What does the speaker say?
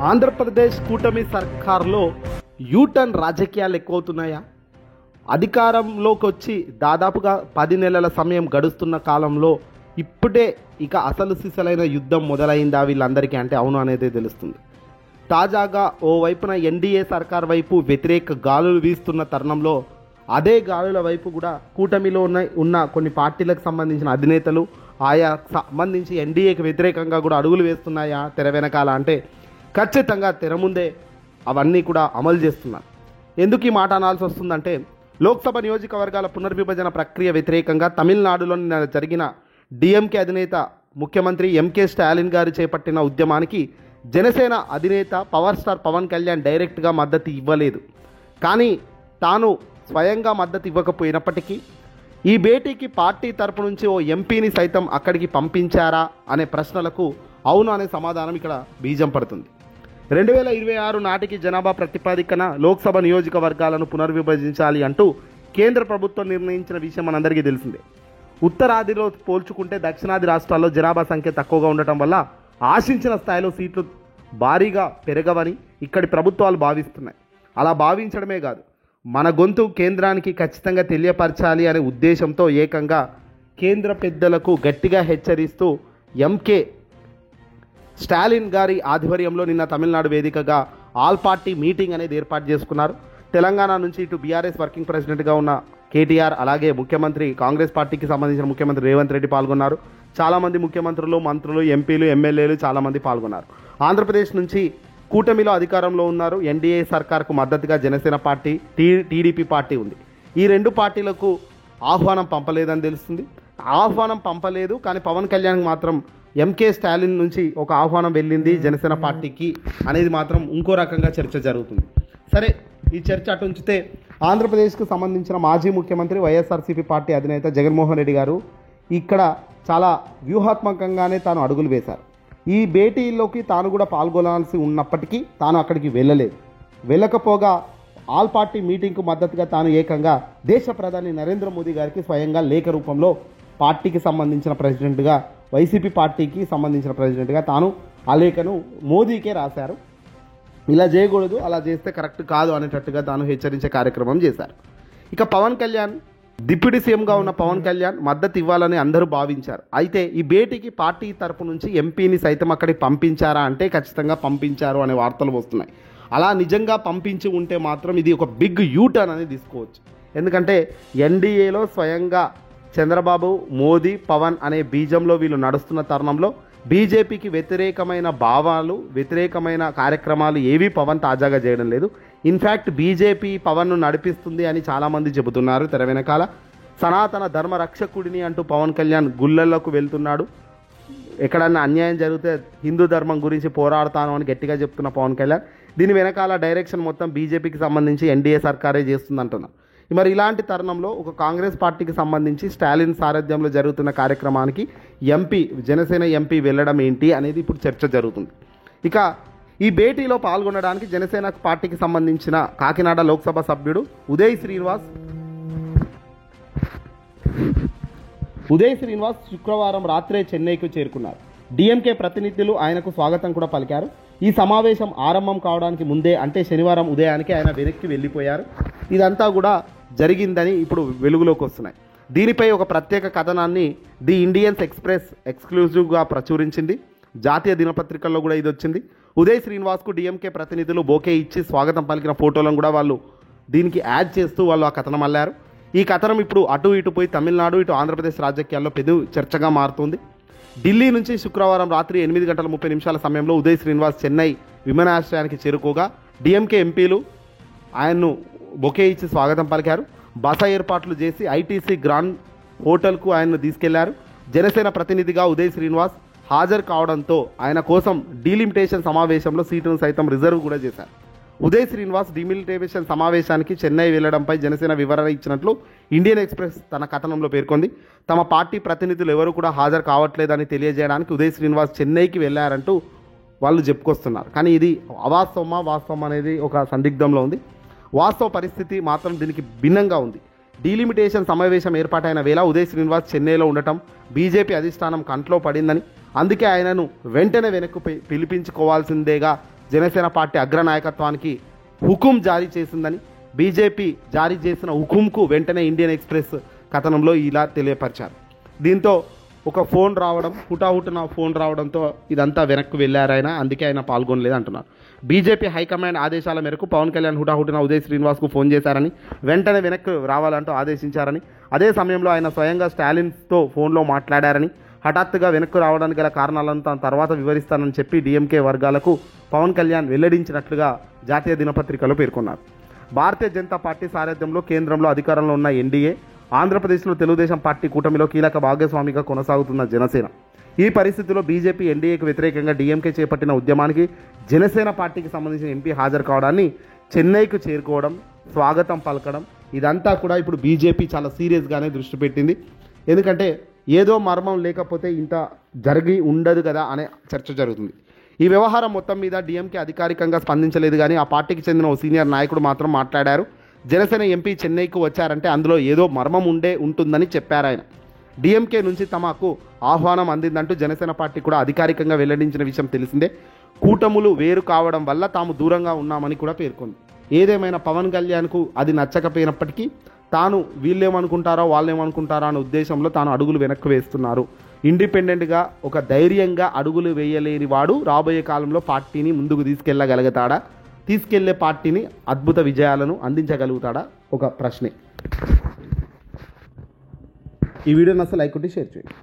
ఆంధ్రప్రదేశ్ కూటమి సర్కార్లో యూటర్న్ రాజకీయాలు ఎక్కువవుతున్నాయా? అధికారంలోకి వచ్చి దాదాపుగా 10 నెలల సమయం గడుస్తున్న కాలంలో ఇప్పుడే ఇక అసలు సిసలైన యుద్ధం మొదలైందా వీళ్ళందరికీ అంటే అవును అనేది తెలుస్తుంది. తాజాగా ఓవైపున ఎన్డీఏ సర్కార్ వైపు వ్యతిరేక గాలులు వీస్తున్న తరుణంలో అదే గాలుల వైపు కూడా కూటమిలో ఉన్న కొన్ని పార్టీలకు సంబంధించిన అధినేతలు ఆయా సంబంధించి ఎన్డీఏకి వ్యతిరేకంగా కూడా అడుగులు వేస్తున్నాయా తెర వెనకాల అంటే ఖచ్చితంగా తెర ముందే అవన్నీ కూడా అమలు చేస్తున్నారు. ఎందుకు ఈ మాట అనాల్సి వస్తుందంటే లోక్సభ నియోజకవర్గాల పునర్విభజన ప్రక్రియ వ్యతిరేకంగా తమిళనాడులో జరిగిన డిఎంకే అధినేత ముఖ్యమంత్రి ఎంకే స్టాలిన్ గారు చేపట్టిన ఉద్యమానికి జనసేన అధినేత పవర్ స్టార్ పవన్ కళ్యాణ్ డైరెక్ట్గా మద్దతు ఇవ్వలేదు. కానీ తాను స్వయంగా మద్దతు ఇవ్వకపోయినప్పటికీ ఈ భేటీకి పార్టీ తరపు నుంచి ఓ ఎంపీని సైతం అక్కడికి పంపించారా అనే ప్రశ్నలకు అవును అనే సమాధానం ఇక్కడ బీజం పడుతుంది. 2026 నాటికి జనాభా ప్రతిపాదికన లోక్సభ నియోజకవర్గాలను పునర్విభజించాలి అంటూ కేంద్ర ప్రభుత్వం నిర్ణయించిన విషయం మనందరికీ తెలిసిందే. ఉత్తరాదిలో పోల్చుకుంటే దక్షిణాది రాష్ట్రాల్లో జనాభా సంఖ్య తక్కువగా ఉండటం వల్ల ఆశించిన స్థాయిలో సీట్లు భారీగా పెరగవని ఇక్కడి ప్రభుత్వాలు భావిస్తున్నాయి. అలా భావించడమే కాదు, మన గొంతు కేంద్రానికి ఖచ్చితంగా తెలియపరచాలి అనే ఉద్దేశంతో ఏకంగా కేంద్ర పెద్దలకు గట్టిగా హెచ్చరిస్తూ ఎంకే స్టాలిన్ గారి ఆధ్వర్యంలో నిన్న తమిళనాడు వేదికగా ఆల్ పార్టీ మీటింగ్ అనేది ఏర్పాటు చేసుకున్నారు. తెలంగాణ నుంచి ఇటు బీఆర్ఎస్ వర్కింగ్ ప్రెసిడెంట్గా ఉన్న కేటీఆర్, అలాగే ముఖ్యమంత్రి కాంగ్రెస్ పార్టీకి సంబంధించిన ముఖ్యమంత్రి రేవంత్ రెడ్డి పాల్గొన్నారు. చాలామంది ముఖ్యమంత్రులు, మంత్రులు, ఎంపీలు, ఎమ్మెల్యేలు చాలామంది పాల్గొన్నారు. ఆంధ్రప్రదేశ్ నుంచి కూటమిలో అధికారంలో ఉన్నారు ఎన్డీఏ సర్కార్కు మద్దతుగా జనసేన పార్టీ, టీడీపీ పార్టీ ఉంది. ఈ రెండు పార్టీలకు ఆహ్వానం పంపలేదని తెలుస్తుంది. ఆహ్వానం పంపలేదు, కానీ పవన్ కళ్యాణ్ మాత్రం ఎంకే స్టాలిన్ నుంచి ఒక ఆహ్వానం వెళ్ళింది జనసేన పార్టీకి అనేది మాత్రం ఇంకో రకంగా చర్చ జరుగుతుంది. సరే, ఈ చర్చ అటు ఉంచితే ఆంధ్రప్రదేశ్కు సంబంధించిన మాజీ ముఖ్యమంత్రి వైఎస్ఆర్సీపీ పార్టీ అధినేత జగన్మోహన్ రెడ్డి గారు ఇక్కడ చాలా వ్యూహాత్మకంగానే తాను అడుగులు వేశారు. ఈ భేటీలోకి తాను కూడా పాల్గొనాల్సి ఉన్నప్పటికీ తాను అక్కడికి వెళ్ళలేదు. వెళ్ళకపోగా ఆల్ పార్టీ మీటింగ్కు మద్దతుగా తాను ఏకంగా దేశ ప్రధాని నరేంద్ర మోదీ గారికి స్వయంగా లేఖ రూపంలో పార్టీకి సంబంధించిన ప్రెసిడెంట్గా, వైసీపీ పార్టీకి సంబంధించిన ప్రెసిడెంట్గా తాను ఆ లేఖను మోదీకే రాశారు. ఇలా చేయకూడదు, అలా చేస్తే కరెక్ట్ కాదు అనేటట్టుగా తాను హెచ్చరించే కార్యక్రమం చేశారు. ఇక పవన్ కళ్యాణ్, డిప్యూటీ సీఎంగా ఉన్న పవన్ కళ్యాణ్ మద్దతు ఇవ్వాలని అందరూ భావించారు. అయితే ఈ భేటీకి పార్టీ తరపు నుంచి ఎంపీని సైతం అక్కడికి పంపించారా అంటే ఖచ్చితంగా పంపించారు అనే వార్తలు వస్తున్నాయి. అలా నిజంగా పంపించి ఉంటే మాత్రం ఇది ఒక బిగ్ యూటర్న్ అని తీసుకోవచ్చు. ఎందుకంటే ఎన్డీఏలో స్వయంగా చంద్రబాబు, మోదీ, పవన్ అనే బీజంలో వీళ్ళు నడుస్తున్న తరుణంలో బీజేపీకి వ్యతిరేకమైన భావాలు, వ్యతిరేకమైన కార్యక్రమాలు ఏవీ పవన్ తాజాగా చేయడం లేదు. ఇన్ఫ్యాక్ట్ బీజేపీ పవన్ను నడిపిస్తుంది అని చాలామంది చెబుతున్నారు తెర వెనకాల. సనాతన ధర్మ రక్షకుడిని అంటూ పవన్ కళ్యాణ్ గుళ్ళల్లోకి వెళ్తున్నాడు. ఎక్కడన్నా అన్యాయం జరిగితే హిందూ ధర్మం గురించి పోరాడతాను అని గట్టిగా చెప్తున్న పవన్ కళ్యాణ్ దీని వెనకాల డైరెక్షన్ మొత్తం బీజేపీకి సంబంధించి ఎన్డీఏ సర్కారే చేస్తుందంటున్నారు. మరి ఇలాంటి తరుణంలో ఒక కాంగ్రెస్ పార్టీకి సంబంధించి స్టాలిన్ సారథ్యంలో జరుగుతున్న కార్యక్రమానికి జనసేన ఎంపీ వెళ్ళడం ఏంటి అనేది ఇప్పుడు చర్చ జరుగుతుంది. ఇక ఈ భేటీలో పాల్గొనడానికి జనసేన పార్టీకి సంబంధించిన కాకినాడ లోక్సభ సభ్యుడు ఉదయ్ శ్రీనివాస్ శుక్రవారం రాత్రే చెన్నైకు చేరుకున్నారు. డిఎంకే ప్రతినిధులు ఆయనకు స్వాగతం కూడా పలికారు. ఈ సమావేశం ఆరంభం కావడానికి ముందే అంటే శనివారం ఉదయానికి ఆయన వెనక్కి వెళ్ళిపోయారు. ఇదంతా కూడా జరిగిందని ఇప్పుడు వెలుగులోకి వస్తున్నాయి. దీనిపై ఒక ప్రత్యేక కథనాన్ని ది ఇండియన్స్ ఎక్స్ప్రెస్ ఎక్స్క్లూజివ్గా ప్రచురించింది. జాతీయ దినపత్రికల్లో కూడా ఇది వచ్చింది. ఉదయ్ శ్రీనివాస్కు డిఎంకే ప్రతినిధులు బోకే ఇచ్చి స్వాగతం పలికిన ఫోటోలను కూడా వాళ్ళు దీనికి యాడ్ చేస్తూ వాళ్ళు ఆ కథనం అల్లారు. ఈ కథనం ఇప్పుడు అటు ఇటు పోయి తమిళనాడు, ఇటు ఆంధ్రప్రదేశ్ రాజకీయాల్లో పెద్ద చర్చగా మారుతుంది. ఢిల్లీ నుంచి శుక్రవారం రాత్రి 8:30 సమయంలో ఉదయ్ శ్రీనివాస్ చెన్నై విమానాశ్రయానికి చేరుకోగా డిఎంకే ఎంపీలు ఆయన్ను బొకే ఇచ్చి స్వాగతం పలికారు. బస ఏర్పాట్లు చేసి ఐటీసీ గ్రాండ్ హోటల్కు ఆయన్ను తీసుకెళ్లారు. జనసేన ప్రతినిధిగా ఉదయ్ శ్రీనివాస్ హాజరు కావడంతో ఆయన కోసం డీలిమిటేషన్ సమావేశంలో సీటును సైతం రిజర్వ్ కూడా చేశారు. ఉదయ్ శ్రీనివాస్ డీలిమిటేషన్ సమావేశానికి చెన్నై వెళ్లడంపై జనసేన వివరణ ఇచ్చినట్లు ఇండియన్ ఎక్స్ప్రెస్ తన కథనంలో పేర్కొంది. తమ పార్టీ ప్రతినిధులు ఎవరు కూడా హాజరు కావట్లేదని తెలియజేయడానికి ఉదయ్ శ్రీనివాస్ చెన్నైకి వెళ్లారంటూ వాళ్ళు చెప్పుకొస్తున్నారు. కానీ ఇది వాస్తవం అనేది ఒక సందిగ్ధంలో ఉంది. వాస్తవ పరిస్థితి మాత్రం దీనికి భిన్నంగా ఉంది. డీలిమిటేషన్ సమావేశం ఏర్పాటైన వేళ ఉదయ్ శ్రీనివాస్ చెన్నైలో ఉండటం బీజేపీ అధిష్టానం కంట్లో పడిందని, అందుకే ఆయనను వెంటనే వెనక్కు పిలిపించుకోవాల్సిందేగా జనసేన పార్టీ అగ్రనాయకత్వానికి హుకుం జారీ చేసిందని, బీజేపీ జారీ చేసిన హుకుంకు వెంటనే ఇండియన్ ఎక్స్ప్రెస్ కథనంలో ఇలా తెలియపరిచారు. దీంతో ఒక ఫోన్ రావడం, హుటాహుటిన ఫోన్ రావడంతో ఇదంతా వెనక్కి వెళ్ళారాయన, అందుకే ఆయన పాల్గొనలేదు అంటున్నారు. బీజేపీ హైకమాండ్ ఆదేశాల మేరకు పవన్ కళ్యాణ్ హుటాహుటిన ఉదయ్ శ్రీనివాస్కు ఫోన్ చేశారని, వెంటనే వెనక్కి రావాలంటూ ఆదేశించారని, అదే సమయంలో ఆయన స్వయంగా స్టాలిన్తో ఫోన్లో మాట్లాడారని, హఠాత్తుగా వెనక్కి రావడానికి గల కారణాలను తాను తర్వాత వివరిస్తానని చెప్పి డీఎంకే వర్గాలకు పవన్ కళ్యాణ్ వెల్లడించినట్లుగా జాతీయ దినపత్రికలో పేర్కొన్నారు. భారతీయ జనతా పార్టీ సారథ్యంలో కేంద్రంలో అధికారంలో ఉన్న ఎన్డీఏ, ఆంధ్రప్రదేశ్లో తెలుగుదేశం పార్టీ కూటమిలో కీలక భాగస్వామిగా కొనసాగుతున్న జనసేన. ఈ పరిస్థితుల్లో బీజేపీ ఎన్డీఏకు వ్యతిరేకంగా డీఎంకే చేపట్టిన ఉద్యమానికి జనసేన పార్టీకి సంబంధించిన ఎంపీ హాజరు కావడాన్ని, చెన్నైకు చేరుకోవడం, స్వాగతం పలకడం, ఇదంతా కూడా ఇప్పుడు బీజేపీ చాలా సీరియస్గానే దృష్టి పెట్టింది. ఎందుకంటే ఏదో మర్మం లేకపోతే ఇంత జరిగి ఉండదు కదా అనే చర్చ జరుగుతుంది. ఈ వ్యవహారం మొత్తం మీద డీఎంకే అధికారికంగా స్పందించలేదు, కానీ ఆ పార్టీకి చెందిన ఓ సీనియర్ నాయకుడు మాత్రం మాట్లాడారు. జనసేన ఎంపీ చెన్నైకు వచ్చారంటే అందులో ఏదో మర్మం ఉంటుందని చెప్పారు ఆయన. డీఎంకే నుంచి తమకు ఆహ్వానం అందిందంటూ జనసేన పార్టీ కూడా అధికారికంగా వెల్లడించిన విషయం తెలిసిందే. కూటములు వేరు కావడం వల్ల తాము దూరంగా ఉన్నామని కూడా పేర్కొంది. ఏదేమైనా పవన్ కళ్యాణ్కు అది నచ్చకపోయినప్పటికీ తాను వీళ్ళేమనుకుంటారో వాళ్ళేమనుకుంటారో అనే ఉద్దేశంలో తాను అడుగులు వెనక్కి వేస్తున్నారు. ఇండిపెండెంట్గా ఒక ధైర్యంగా అడుగులు వేయలేని వాడు రాబోయే కాలంలో పార్టీని ముందుకు తీసుకెళ్ళగలుగుతాడా, తీసుకెళ్లే పార్టీని అద్భుత విజయాలను అందించగలుగుతాడా ఒక ప్రశ్నే. ఈ వీడియోని అసలు లైక్ కొట్టి షేర్ చేయండి.